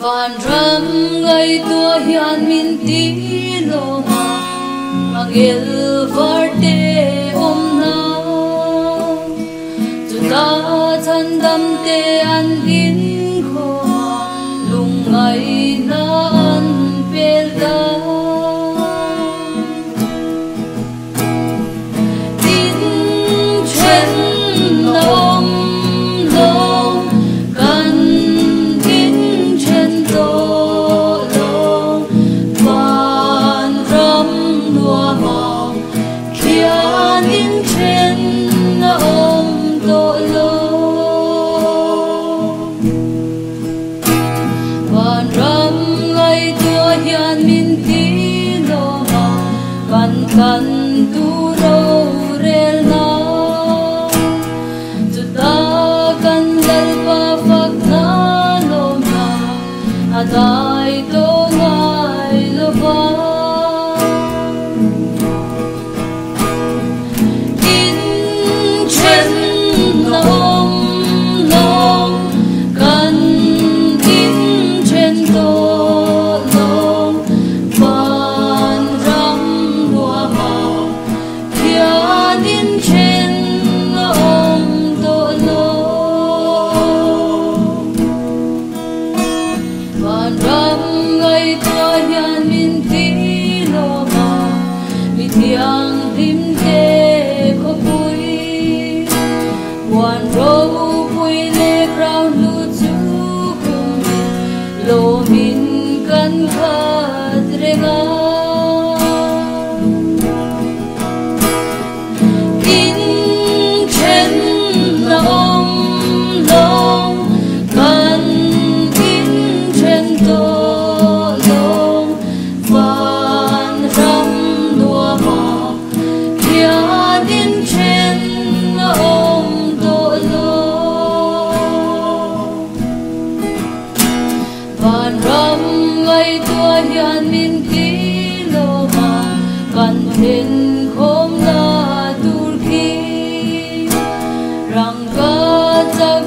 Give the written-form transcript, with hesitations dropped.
van ram ngai tua hian min ti lo ma mangel varte na chu ta chan dam te an in kho lung ngai na an pel da tin chen nom lo kan tin chen do lo van ram lua ma khian in chen na om do lo van ram ngai tua hian min ti lo ma kan kan tu ro rel na chu ta kan dal pa phak na lo na adai to ngai lo va in chen na om long kan in chen to long van ram lua ma khian in chen na om to lo van ram ngai tua hian min ti lo ma mi thiang lim te ko pui wan ro pui le crown lu chu kum lo min kan khat renga in chen na om long kan in chen to long van ram lua ma khian in chen na om to lo van ram ngai tua hian min ti lo ma kan then khom na tur khi rang ka chak